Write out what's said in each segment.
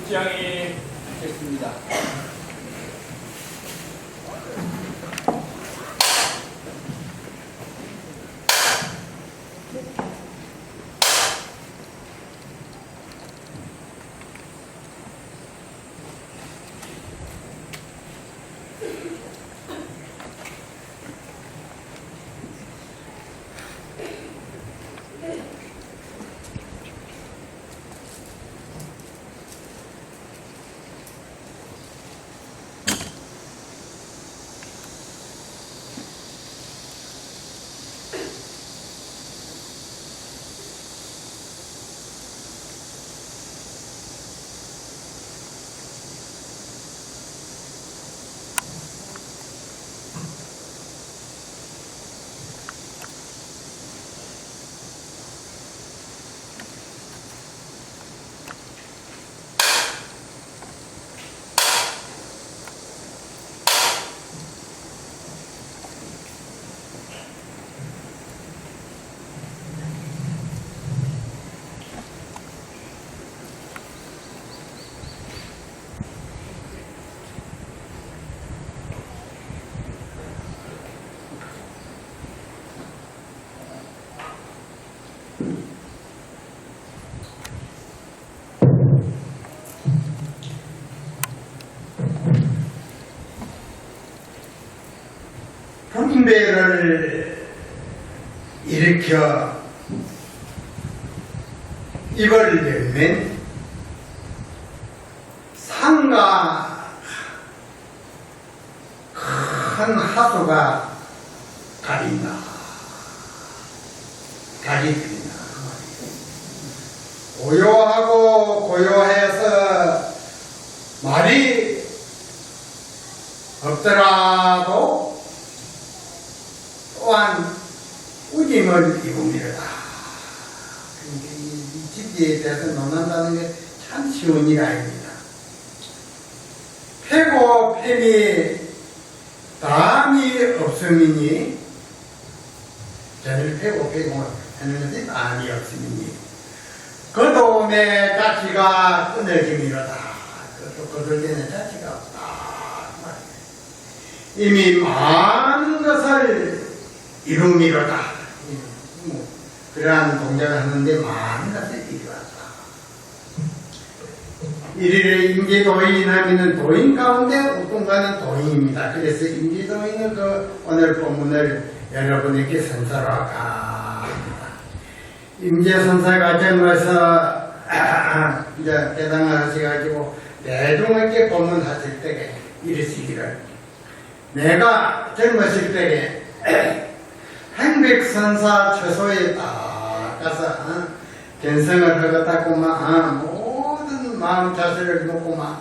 입장이 있겠습니다. 분배를 일으켜 입을 열면 산과 큰 하수가 가린다. 가리킨다. 고요하고 고요해서 말이 없더라도 또한 우임을 입음이로다. 이 진리에 대해서 논한다는 게 참 쉬운 일 아닙니다. 패고 패니 다음이 없음이니, 저를 패고 하는 것이 다음이 없음이니 그 도움에 자치가 끊어짐이로다. 그것도 거들리는 자치가 없다. 이미 많은 것을 이룸이로다. 그러한 동작을 하는데 많은 것을 이루었다. 이리를 임지도인 하면은 도인 가운데 우뚱가는 도인입니다. 그래서 임지도인은 그 오늘 본문을 여러분에게 선사로 할까 합니다. 임재선사가 젊어서 이제 대당을 하셔가지고 대중에게 법문하실 때에 이르시기를, 내가 젊었을 때에 행백선사 처소에 딱 가서 견성을 하겠다고만 모든 마음 자세를 놓고만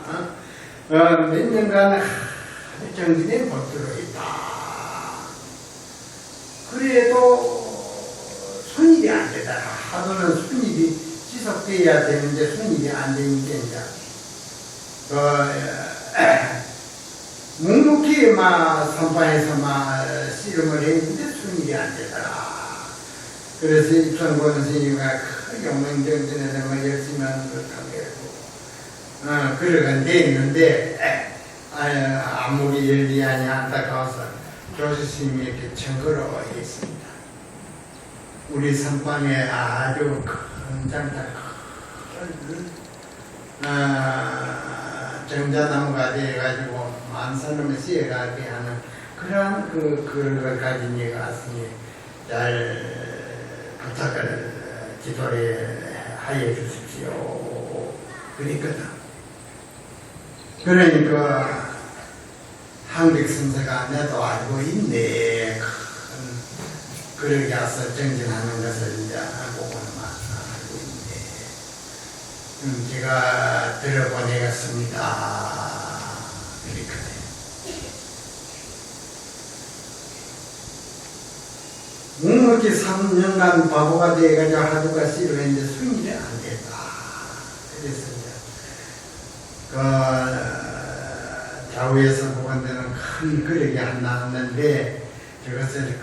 몇 년간 정신에 못 들어있다. 그래도 순일이 안 되더라. 하도는 순일이 지속되어야 되는데 순일이 안 되니까 이제 묵묵히 선방에서 씨름을 했는데 순일이 안 되더라. 그래서 입선권 선생님이 크게 엉망정진에서 열심히 하는 걸 하고 그러건 됐는데 아무리 열리하니 안타까워서 교수님에게 청구로 했습니다. 우리 선방에 아주 큰 장타, 정자나무가 되어가지고 만사놈에 씌어가게 하는 그런 그걸 가진 얘가 왔으니 잘 부탁을 기도를 하여 주십시오. 그랬거든. 그러니까 한국선사가 내도 알고 있네. 그러게 와서 정진하는 것을 이제 보고는 알고 있네. 제가 들어보내겠습니다. 그랬거든. 묵묵히 3년간 바보가 되어가지고 하루가 씨름했는데 순일이 안 됐다. 그래서 이제 좌우에서 보건 데는 큰 그릇이 안 나왔는데 저것을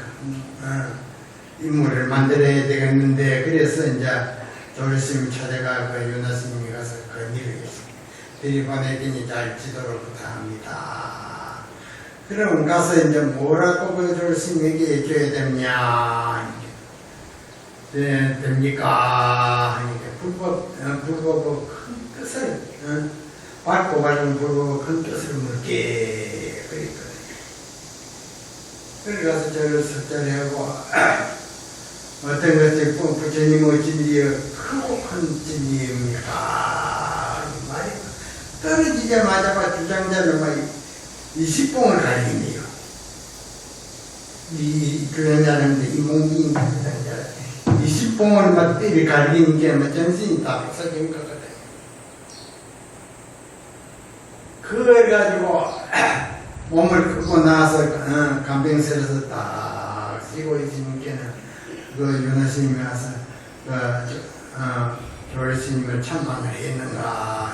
인물을 만들어야 되겠는데, 그래서 이제 조르스님 찾아가 윤하스님이 가서 그 일을 했습니다. 들이보내기니 잘 지도록 부탁합니다. 그럼 가서 이제 뭐라고 그 조심에게 해줘야 되냐? 네, 됩니까? 하니까 불법의 큰 뜻을, 받고 받은 불법의 큰 뜻을 묻게 그랬거든요. 그래 가서 저를 석자리하고, 어떤 것이 부처님의 진리의 크고 큰 진리입니까? 이 말이 떨어지자마자 주장자는 막 20봉을 갈리네요. 이 주장자는 이 몸이 주장자 20봉을 막 때리 갈리는 게 막 정신이 다 없어진 거거든. 그걸 가지고 몸을 끄고 나서 간병실에서 딱 쉬고 있는 게는 그 윤호스님이 와서 조일스님을 참관을 했는가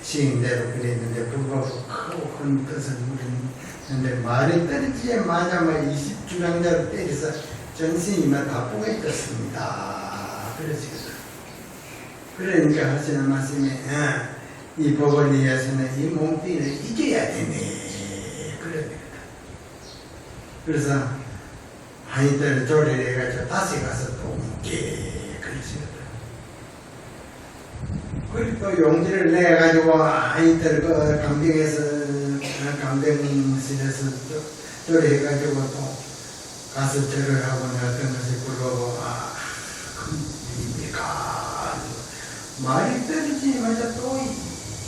시인대로 그랬는데 불법으로 크고 큰 뜻을 물었는데 말이 떨어지자마자 20주량자로 때려서 전신이만 다 뽀개졌습니다. 그러니까 하시는 말씀이 이 법을 위해서는 이 몸뚱이를 이겨야 되네. 그래서 하이들 조리를 해가지고 다시 가서 또 묻게 그러시거든. 그리고 또 용기를 내가지고 하이들 그 간병실에서 조리해가지고 또 가서 절을 하고 어떤 것이 불러고 큰 일입니까? 말이 떨어지자마자 또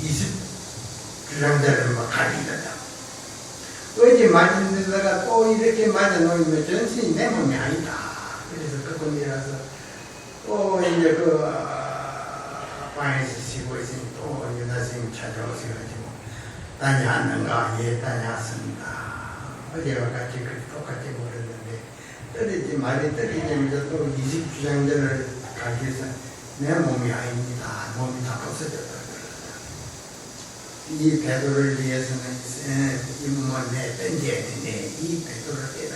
20주량자를 막 가리거든. 어제 맞은 데다가 또 이렇게 맞아놓으면 전신이 내 몸이 아니다. 그래서 그분이라서 또 이제 그 방에서 쉬고 있으니 또 윤하스님 찾아오셔가지고 다녀왔는가? 예, 다녀왔습니다. 어제와 같이 똑같이 물었는데 말이 떨어지면서 또 20주장전을 가기 위해서 내 몸이 아닙니다. 몸이 다 벗어졌다. 이 배도를 위해서는 이 몸을 던져야 되네. 이 배도를 빼다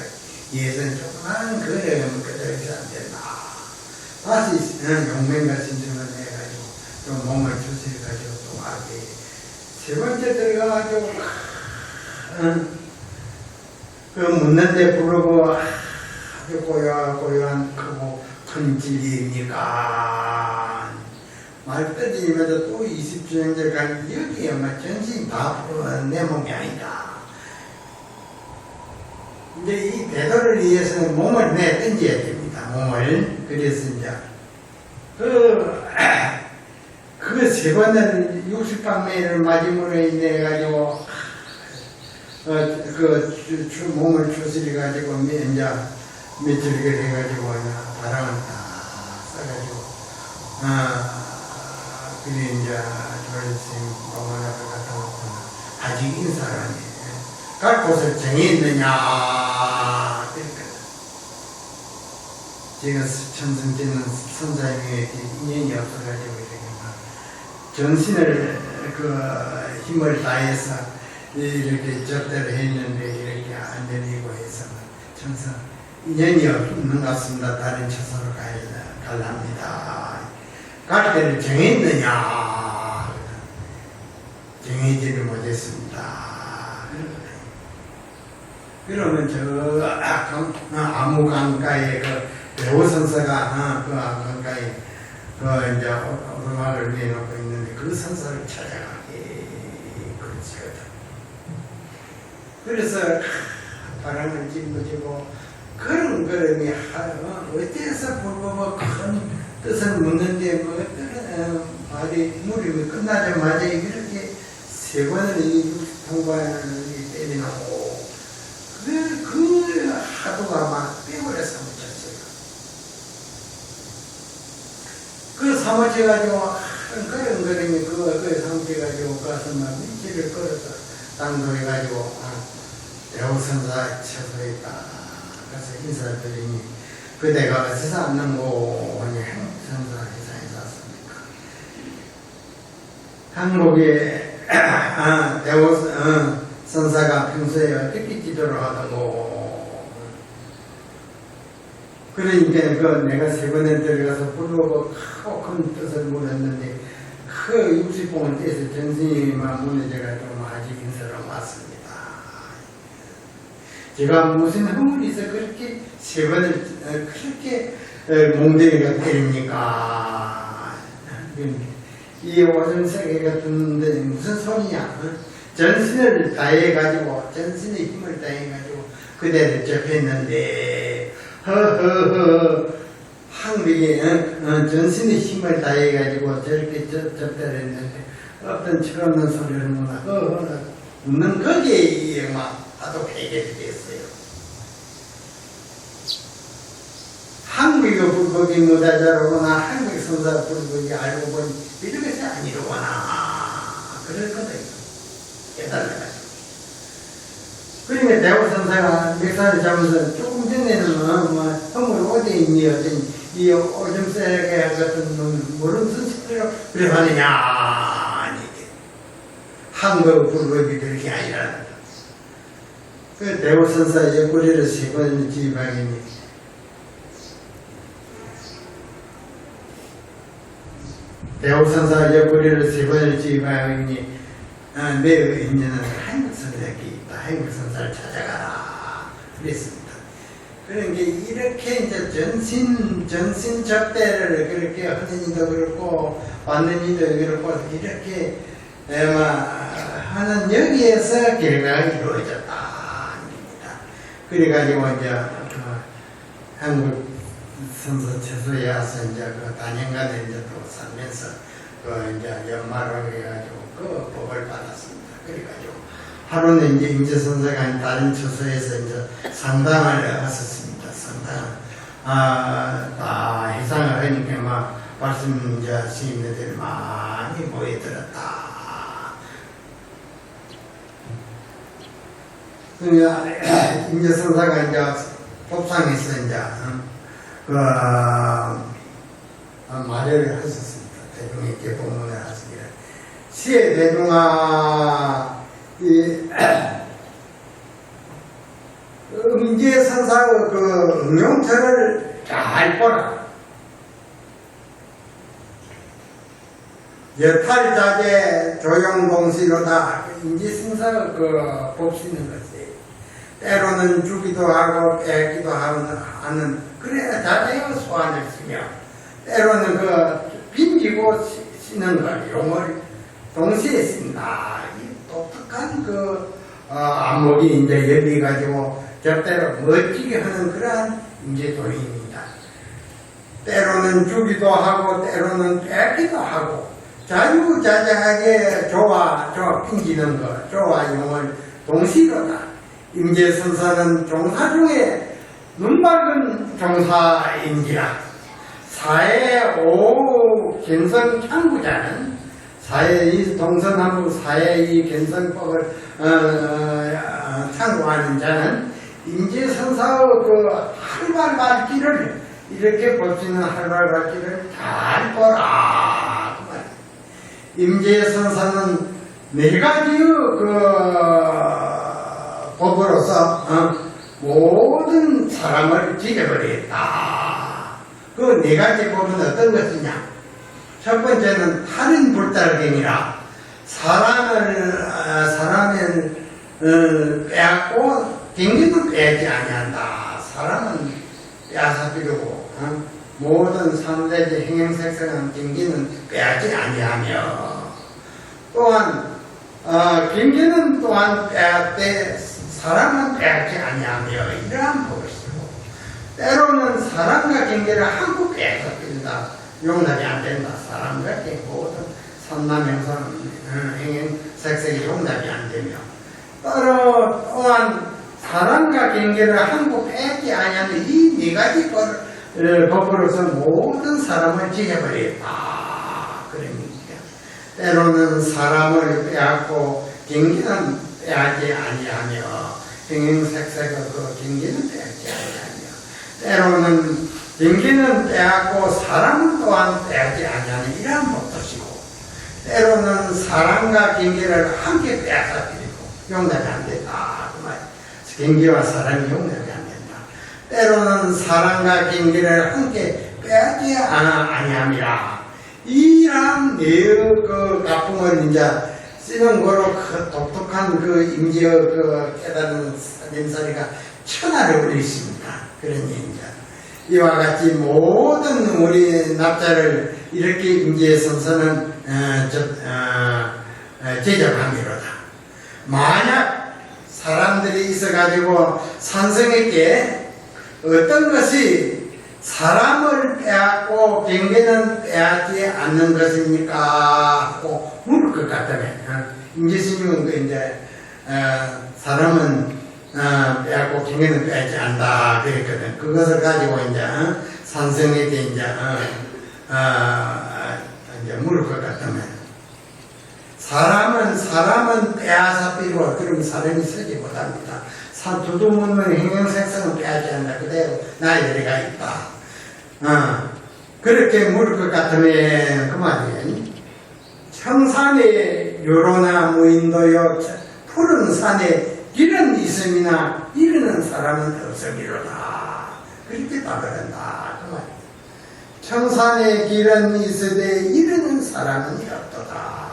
위해서는 조그만 거래하면 그대로 안 된다. 다시 용맹과 신중을 해가지고 또 몸을 추스려가지고 또 하게 세 번째 들어가가지고 그 묻는데 부르고 아주 고요한 크고 큰 진리입니까? 말 떨어지면서 또 20주년들 간 여기에 막 전신이 다 내 몸이 아니다. 이제 이 배도를 위해서는 몸을 던져야 됩니다. 몸을. 그래서 이제 그 세 번을 60방매를 마지막으로 인해가지고 몸을 추스려가지고 이제 며칠을 해가지고 바람을 다 써가지고 그래 이제 조일스님 병원 앞에 갔다 오고 아직 인사를 하네. 갈 곳을 정했느냐 그러니까 제가 천승지는 선사님에게 인연이 없어가지고 이렇게 막 정신을 힘을 다해서 이렇게 접대를 했는데 이렇게 안 되고 해서 천사 인연이 없는 것 같습니다. 다른 처소로 갈랍니다. 갈 때를 정했느냐? 정해지를 못했습니다. 그러면 저 암무강가에 배우 선사가 그 암무강가에 이제 오르막을 내놓고 있는데 그 선사를 찾아가게 그러시거든. 그래서 바람을 짊어지고 그런 걸음이 어째서 불법의 큰 뜻을 묻는데 말이 무림이 끝나자마자 이렇게 세 번을 통과를 때리나고 그 하도가 막 빼버려 사무쳤어요. 그 사무쳐가지고 그런 그림이 그 상태가지고 가서 막 밑줄을 걸어서 당도해가지고 배우선사 처소에 있다. 그래서 인사를 드리니 그대가 어디서 왔는고 하니 한국선사 회사에 왔습니까? 한국의 배우 선사가 평소에 어떻게 지도를 하던고 그러니까 내가 세 번에 들어가서 불보고 크고 큰 뜻을 물었는데 그 60봉을 떼서 전신이만 무너져가지고 아직 인사로 왔습니다. 제가 무슨 허물이서 그렇게 세 번을 그렇게 몽둥이가 때립니까? 이 오줌세계 같은데 무슨 소리냐? 전신을 다해가지고 전신의 힘을 다해가지고 그대를 접했는데 허허허 한국에 전신의 힘을 다해가지고 저렇게 접대를 했는데 어떤 철없는 소리를 누나 허허 웃는 거기에 막 나도 해결이 됐어요. 한국의 불법이 무다자로구나 한국의 선사 불법이 알고 보니 이렇게 아니로구나 그랬거든요. 깨달아가지고. 그러니까 대우선사가 멱살을 잡으면서 조금 전에는 허물 어디에 있니 어디 이 오줌새게 같은 놈 무슨 소리로 그래 하느냐 아니 한국 불법이 그렇게 아니라 그 대우선사 옆구리를 세 번을 지휘방이니 대우선사 옆구리를 세 번을 지휘방이니 내 의인은 한국 선사가 있다. 한국 선사를 찾아가라. 그랬습니다. 그러니까 이렇게 이제 전신 접대를 그렇게 하는 이도 그렇고, 받는 이도 그렇고, 이렇게 하는 여기에서 결과가 이루어졌다. 그래가지고 이제 한국 선사 최소에 와서 이제 그 단연간에 이제 또 살면서 이제 연말을 해가지고 그 법을 받았습니다. 그래가지고 하루는 이제 임재선사가 다른 처소에서 이제 상담을 하셨습니다. 다 해상을 하니까 막 말씀자 스님들이 많이 모여들었다. 그러니까 임재선사가 이제 법상에서 이제 말을 하셨습니다. 대중에게 법문을 하시기를 시의 대중아 임재선사의 그 응용처를 잘 보라. 여탈자재 조용동시로다. 임재선사의 그 법쓰는 것이 때로는 주기도 하고 빼기도 하는 그래야 자재의 소환을 쓰며 때로는 그 빈지고 쓰는 걸 용어를 동시에 쓴다. 이 독특한 안목이 이제 열리가지고 절대로 멋지게 하는 그러한 임재도입니다. 때로는 주기도 하고 때로는 빼기도 하고 자유자재하게 빈지는 것, 용을 동시로다. 임재선사는 종사 중에 눈맑은 종사인지라 사회 오 견성 창구자는 사회의 동서남북 사회의 견성법을 창구하는 자는 임재선사의 그 활발발길을 이렇게 볼 수 있는 활발발길을 잘 보라. 임재선사는 네 가지의 법으로서 모든 사람을 죽여버리겠다. 그 네 가지 법은 어떤 것이냐? 첫 번째는 살인불달경이라 사람을 빼앗고 경기도 빼지 아니한다. 사람은 빼앗아주려고 모든 삼대지 행행색색한 경기는 빼앗지 아니하며 또한 경기는 또한 사람은 빼앗지 아니하며 이러한 법이시고 때로는 사람과 경계를 한국 빼앗아버린다. 용납이 안 된다. 사람과 경계 모든 삼남행선 행행색색이 용납이 안 되며 또한 사람과 경계를 한국 빼앗지 아니하며 이 네 가지 법으로서 모든 사람을 지켜버렸다. 그러니까 때로는 사람을 빼앗고 경계는 빼앗지 아니하며 행행색색의 그 경계는 빼앗지 아니하며 때로는 경계는 빼앗고 사람 또한 빼앗지 아니하는 이러한 법도시고 때로는 사람과 경계를 함께 빼앗아버리고 용납이 안 된다. 그 말. 경계와 사람이 용납이 안 된다. 때로는 사람과 경계를 함께 빼앗지 아니함이라. 이러한 내의 그 가풍을 이제 쓰는 거로 그 독특한 그 임지의 그 깨달은 사림살이가 천하를 울리십니다. 그러니 이제 이와 같이 모든 우리 납자를 이렇게 임지의 선서는 제작하기로다. 만약 사람들이 있어가지고 산성에게 어떤 것이 사람을 빼앗고 경계는 빼앗지 않는 것입니까? 하고 물을 것 같다면 임재스님은 그 이제 사람은 빼앗고 경계는 빼앗지 않는다 그랬거든. 그것을 가지고 이제 산성에게 이제 물을 것 같다면 사람은 빼앗아 빼고 그러면 사람이 서지 못합니다. 두두문문 행영색성은 빼앗지 않는다. 그대로 나이들이가 있다. 그렇게 물을 것 같으면 그만이에요. 청산에 요로나 무인도요 푸른 산에 길은 있음이나 이르는 사람은 없으리로다. 그렇게 답을 한다. 그만이에요. 청산에 길은 있으되 이르는 사람은 없도다.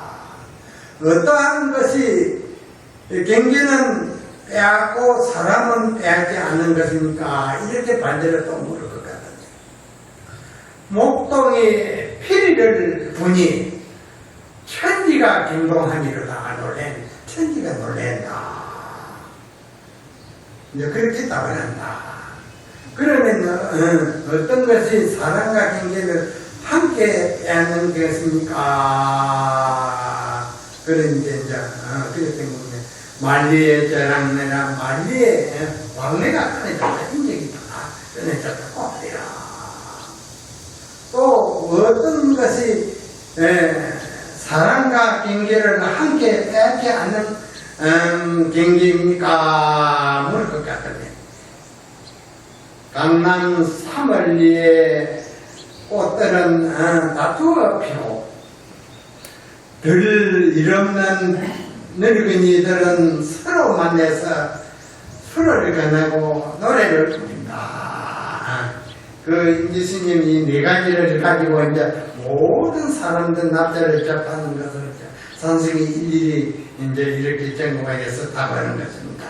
어떠한 것이 경계는 빼앗고 사람은 빼앗지 않는 것입니까? 이렇게 반대로 또 물을 것 같은데. 목동에 피리를 부니 천지가 경동하니로다. 천지가 놀랜다. 이제 그렇게 답을 한다. 그러면 어떤 것이 사람과 경계를 함께 빼앗는 것입니까? 그런 이제 그랬던 겁니다. 만리의 자랑내라 만리의 왕래가 꺼내졌다. 인적이 다 꺼내졌다고 하리라. 또 어떤 것이 사랑과 경계를 함께 빼앗지 않는 경계입니까? 물을 것 같은데. 강남 사월리에 꽃들은 다투어 피고 들 일없는 늙은이들은 서로 만나서 술을 거나고 노래를 부른다. 그 임지스님이 네 가지를 가지고 이제 모든 사람들 납자를 접하는 것을 선생이 일일이 이제 이렇게 전공해서 답하는 것입니다.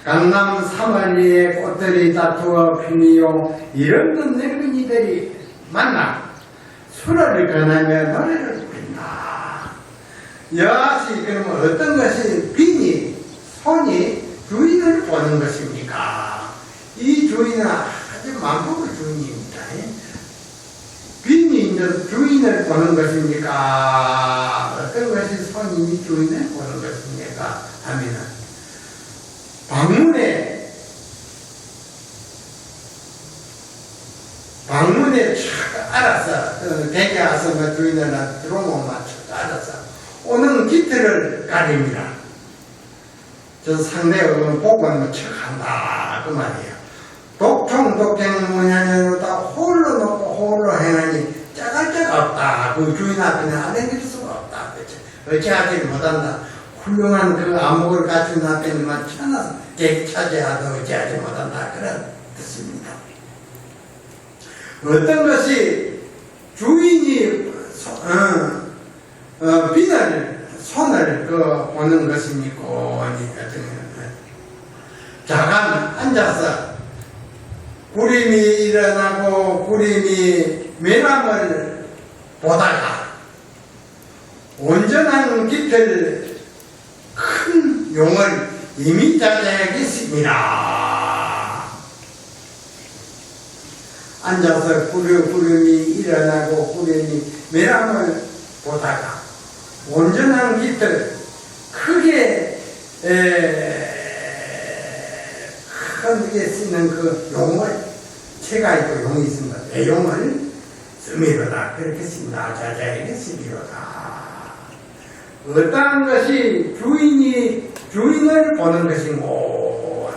강남 사만리에 꽃들이 다투어 피니요 이런 늙은이들이 만나 술을 거나며 노래를 부른다. 여하시 그러면 어떤 것이 빈이 손이 주인을 보는 것입니까? 이 주인은 아주 만복의 주인입니다. 빈이 이제 주인을 보는 것입니까? 어떤 것이 손이 주인을 보는 것입니까? 하면은 방문에 촥 알아서 대개 와서 뭐 주인을 들어오면 촥 알아서 오는 기틀을 가립니다. 저 상대가 보고는 척한다 그 말이에요. 독행은 뭐냐면 다 홀로 놓고 홀로 행하니 짜갈 데가 없다. 그 주인 앞에는 안 행길 수가 없다. 어찌하지 못한다. 훌륭한 그 암흑을 갖춘 앞에는 막 천하서 객 차지하도 어찌하지 못한다. 그런 뜻입니다. 어떤 것이 주인이 손을 보는 것입니까? 자간 앉아서 구림이 일어나고 구림이 매람을 보다가 온전한 깃을 큰 용을 이미 자제하겠습니다. 앉아서 구름이 일어나고 구름이 매람을 보다가 온전한 깃을 크게 크게 쓰는 그 용을 체가 있고 용이 있습니다. 대용을 쓰미로다. 그렇게 씁니다. 자자에게 쓰미로다. 어떠한 것이 주인을 보는 것이고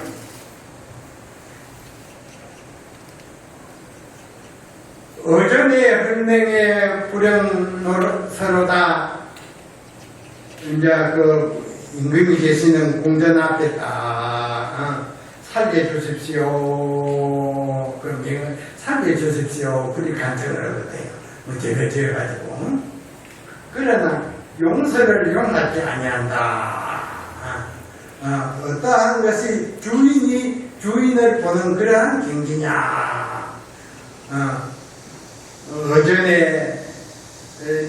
어전의 흘명의 불행서로다. 이제 그 임금이 계시는 궁전 앞에 딱 살려주십시오. 그 명을 살려주십시오. 그리 간청을 하거든요. 저가지고 그러나 용서를 용납지 아니한다. 어떠한 것이 주인이 주인을 보는 그러한 경지냐. 어전에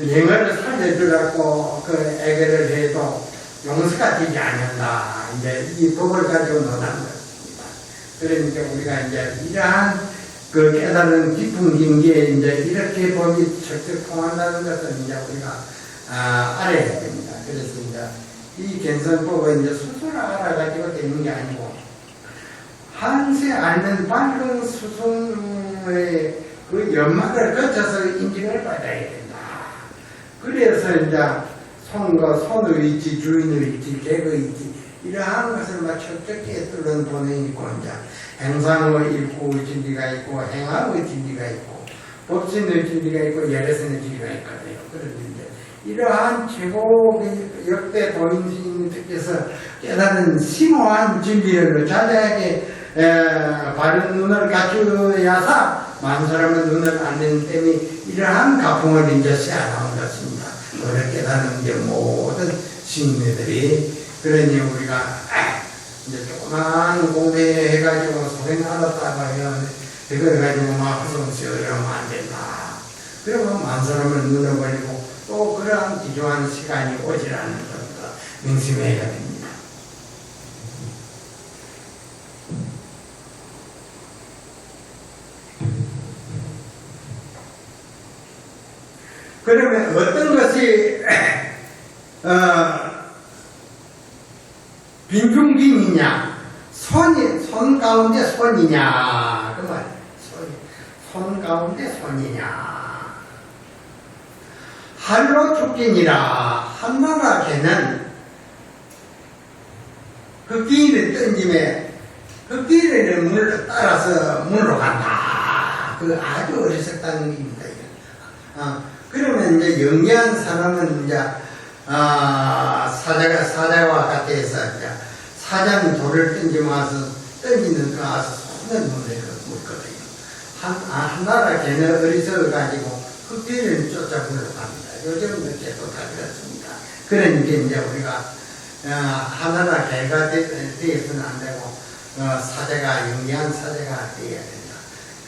영어를 살려주라고 그 애교를 해도 용서가 되지 않는다. 이제 이 법을 가지고 논하는 것입니다. 그러니까 우리가 이제 이러한 그 깨달은 깊은 경지에 이제 이렇게 법이 적적 통한다는 것은 이제 우리가 알아야 됩니다. 그래서 이제 이 견성법은 이제 스스로 알아가지고 되는 게 아니고 한세 앓는 밝은 수승의 그 연막을 거쳐서 인증을 받아야 된다. 그래서 이제 손과 손의 위치, 주인의 위치, 객의 위치 이러한 것을 척척히 뚫는 본능이 있고 이제 행상의 일구의 진리가 있고 행함의 진리가 있고 법신의 진리가 있고 예례선의 진리가 있거든요. 그런데 이제 이러한 최고 역대 도인스님께서 깨달은 심오한 진리를 자세하게 바른 눈을 갖추어야사 많은 사람의 눈을 안 내는 때문에 이러한 가풍을 이제 씌어나온 것입니다. 그걸 깨달은 게 모든 신인들이 그러니 우리가 이제 조그만 공부해가지고 소리 알았다고 하면 그걸 가지고 막 허송세우려면 안 된다. 그러면 많은 사람을 눈을 버리고 또 그러한 기조한 시간이 오지라는 것을 명심해야 됩니다. 그러면 어떤 것이 빈중빈이냐 손 가운데 손이냐 그 말 손 가운데 손이냐 할로 축진이라 한나라 개는 그 길을 던짐에 그 길을 물로 따라서 물로 간다. 그 아주 어리석다는 얘기입니다. 그러면 이제 영리한 사람은 이제 사자와 같아서 이제 사자는 돌을 던지면서 던지는 그 아서 손을 물거든요. 한나라 개는 어리석어가지고 그 길을 쫓아 물러갑니다. 요즘은 계속 다 그렇습니다. 그러니까 이제 우리가 하나라 개가 되어서는 안 되고 사자가 영리한 사자가 되어야 된다.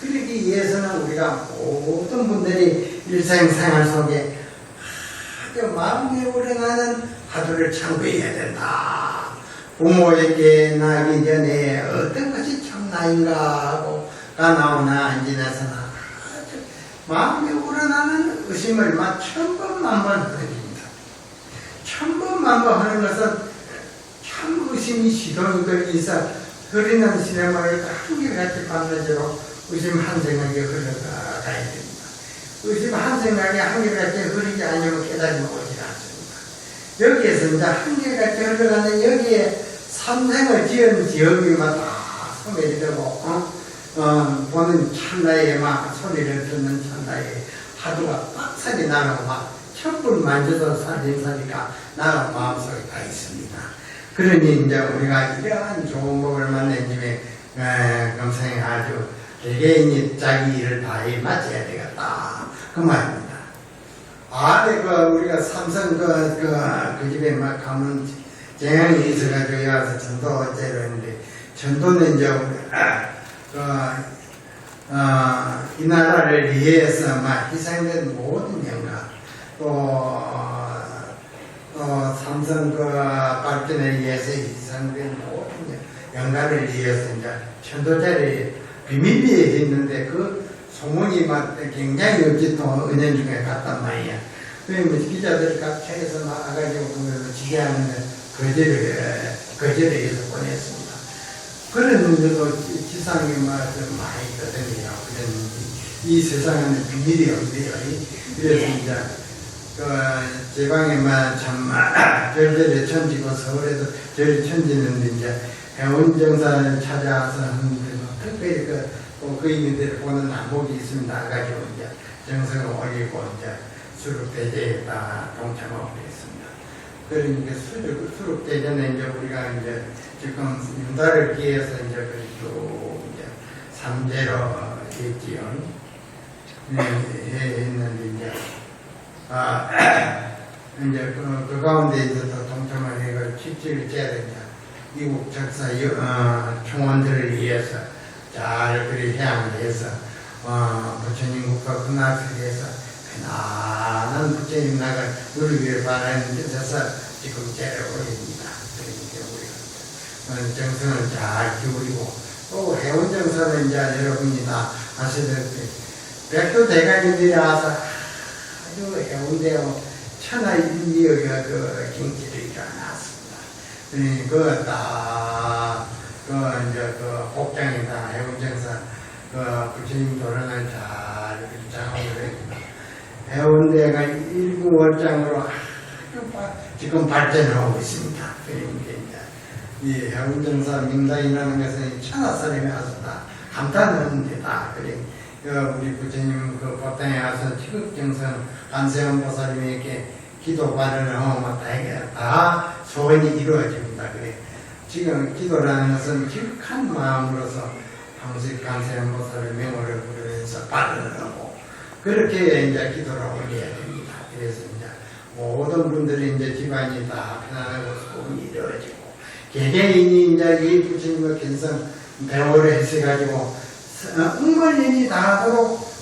그러기 위해서는 우리가 모든 분들이 일상생활 속에 아주 마음에 우러나는 화두를 참고해야 된다. 부모에게 나기 전에 어떤 것이 참나인가 하고 나오나 안 지나서나 마음에 우러나는 의심을 막 천번만번 하십니다. 천번만번 하는 것은 참 의심이 시동이 걸리서 흐리는 시냇물을 한결같이 반드시로 의심 한 생각이 흘러가야 됩니다. 의심 한 생각이 한결같이 흐르지 않으면 깨달음이 오지 않습니다. 여기에서 이제 한결같이 흘러가는 여기에 삼생을 지은 지역이마다 소멸이 되고 보는 찰나에 막 소리를 듣는 찰나에 화두가 빡살이 나고 막 촛불 만져서 살림사니까 나가 마음속에 다 있습니다. 그러니 이제 우리가 이러한 좋은 법을 만난 김에 감상이 아주 개개인이 자기 일을 다 마쳐야 되겠다 그 말입니다. 아래 우리가 삼성 그 집에 막 가면 재앙이 있어가지고 와서 전도 어째로 했는데 전도는 이제 이 나라를 위해서 막 희생된 모든 영가 또 삼성 발전을 위해서 희생된 모든 영가를 위해서 이제 천도자리 비밀리에 있는데 그 소문이 막 굉장히 어찌또 은연중에 갔단 말이야. 그러면 기자들이 각처에서 나와가지고 보면 지지하는 거절을 해서 보냈습니다. 그랬는데도 지상에 좀 많이 있거든요. 이 세상에는 비밀이 없네요. 그래서 이제 제 방에만 참 별들이 천지고 서울에도 별이 천지는데 이제 해운정사를 찾아와서 하는데 특별히 그 이민들을 보는 안목이 있습니다. 가지고 이제 정성을 올리고 이제 수륙대제에 다 동참하고 있습니다. 그러니까 수륙대전에 이제 우리가 이제 지금 윤달을 기해서 이제 그리고 이제 삼재로 했지요. 했는데, 이제, 이제 그 가운데 이제 또 동참을 해가 칩질을 째야 된다. 미국 적사 총원들을 위해서 잘 그리 해양을 해서 부처님 국가 군화석에서 편안한 부처님 나갈 누리기를 바라는 뜻에서 지금 제를 올립니다. 그러니까 우리가 정성을 잘 기울이고 또 해운 정성은 이제 여러분이 다 아시다시피 백도 대가님들이 와서 아주 해운대요 천하인미역의 그 경치를 일어났습니다. 이제 복장이다 해운정사 부처님 도련을 잘 장악을 했습니다. 해운대가 일부 월장으로 아주 지금 발전하고 있습니다. 그러니까 이제 이 해운정사 명당이라는 것은 천하사람이 와서 다 감탄하는 데다. 우리 부처님 그 법당에 와서 지극정성 관세음 보살님에게 기도 발언을 하면 다 소원이 이루어집니다. 지금 기도라는 것은 지극한 마음으로서 항상 관세음 보살의 명호를 부르면서 발언을 하고 그렇게 이제 기도를 올려야 됩니다. 그래서 이제 모든 분들이 이제 집안이 다 편안하고 소원이 이루어지고 개개인이 이제 이 부처님의 견성 배우를 해서가지고 은걸인이 다 하도록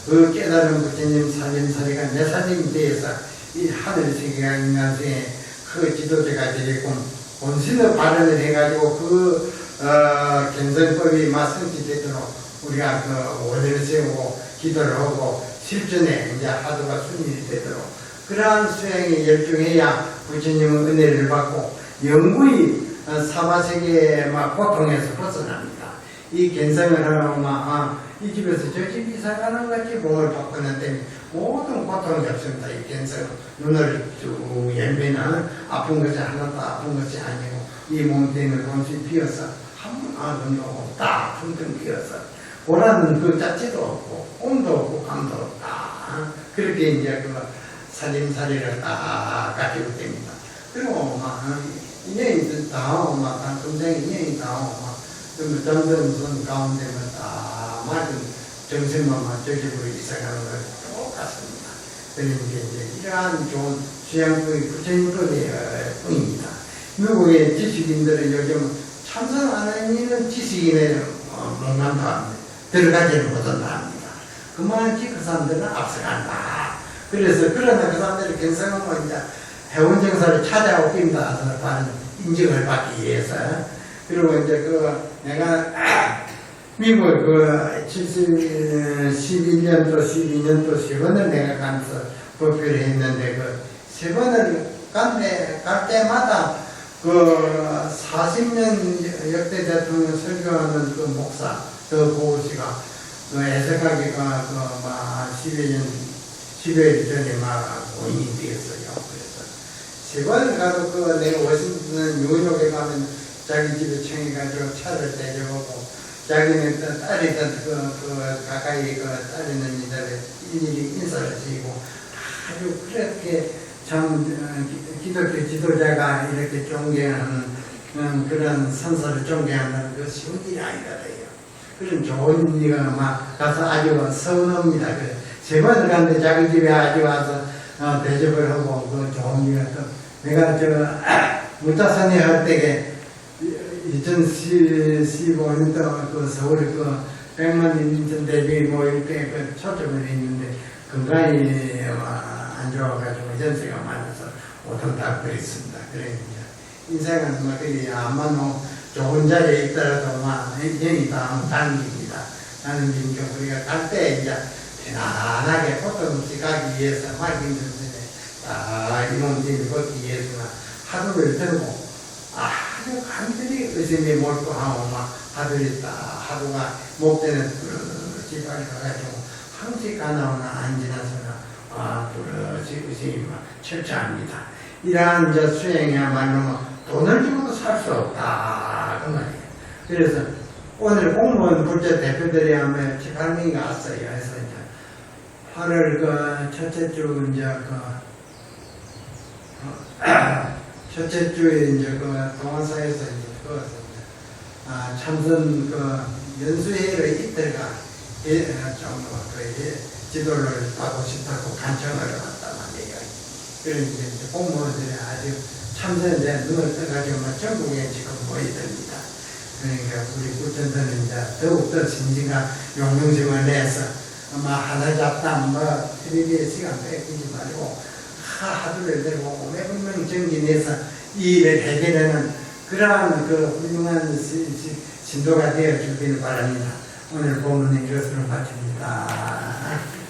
그 깨달은 부처님 살림살이가 내 살림에 대해서 이 하늘세계가 인간생에 그 지도자가 되게끔 본신의 발언을 해가지고 그 견성법이 성취되도록 우리가 그 원리를 세우고 기도를 하고 실전에 이제 하도가 순일이 되도록 그러한 수행에 열중해야 부처님의 은혜를 받고 영구히 사바세계의 고통에서 벗어납니다. 이 견성을 하면 이 집에서 저 집 이사 가는 같이 몸을 바꾸는데 모든 고통이 없습니다. 이 견성 눈을 쭉 열면 아픈 것이 하나도 아픈 것이 아니고 이 몸뚱이를 동시에 비어서 한 번도 없다 퉁퉁 비어서 보라는 그 자체도 없고 꿈도 없고 감도 없다. 그렇게 이제 그 살림살이를 다 가지고 됩니다. 그리고 인연이 다 오고 동생이 인연이 다 오고 점점 손 가운데만 다 맞은 정신만 저기로 이사가는 것 똑같습니다. 그러니까 이제 이러한 좋은 수양법이 부처님법의 뿐입니다. 미국의 지식인들은 요즘 참선 안 하는 지식인에 못 간다 합니다. 들어가지는 못한다 합니다. 그만치 그 사람들은 앞서간다. 그래서 그러나 그 사람들이 견성하면 이제 해운정사를 찾아오고 있다. 다른 인증을 받기 위해서. 그리고 이제 내가 미국 11년도 12년도 3번을 내가 가면서 법회를 했는데 세 번을 갈 때마다 40년 역대 대통령 설교하는 그 목사 고우씨가 애석하기가 10여 전에 고인이 되었어요. 그래서 세 번을 가도 내가 워싱턴 뉴욕에 가면 자기 집에 청해가지고 차를 대접하고 자기는 딸이던 가까이 딸이는 이들의 일일이 인사를 드리고 아주 그렇게 참 기독교 지도자가 이렇게 존경하는 그런 선사를 존경한다는 그 쉬운 일이 아니거든요. 그런 좋은 일이 가서 아주 서운합니다. 세 번을 갔는데 자기 집에 아주 와서 대접을 하고 그 좋은 일이 또 내가 무자산에 할 때에 2015년도 서울에 100만 인천 대비 모일 때 초점을 했는데 건강이 안 좋아가지고 연세가 많아서 오통 다 그랬습니다. 그래 인생은 그리 아마 좋은 자리에 있더라도 인생이 다 당깁니다. 나는 이제 우리가 갈 때 이제 편안하게 고통 없이 가기 위해서 힘든데 이 몸뚱이를 걷기 위해서는 하루를 들고 아주 간절히 의심이 몰두하고 하늘이 하루가 목대는 그렇지 빨리 가가지고 항시 가나오나 안 지나서나 그렇지 의심이 철저합니다. 이러한 수행이야말로 돈을 주고도 살 수 없다 그 말이에요. 그래서 오늘 공무원 불자 대표들이 하면 7, 8명이 왔어요. 그래서 이제 8월 첫째 주 첫째 주에 이제 동안사에서 참선 연수회를 이틀간 지도를 하고 싶다고 간청을 왔단 말이에요. 그런데 이제 공무원들이 아주 참선에 눈을 떠가지고 뭐 전국에 지금 모이듭니다. 그러니까 우리 구천도는 이제 더욱더 진지가 용명심을 내서 아마 하나 잡담 뭐 텔레비에 시간 뺏기지 말고 하루를 내고 매분명 정진해서 이 일을 해결하는 그러한 그 훌륭한 신도가 되어 주기를 바랍니다. 오늘 본문은 이것으로 마칩니다.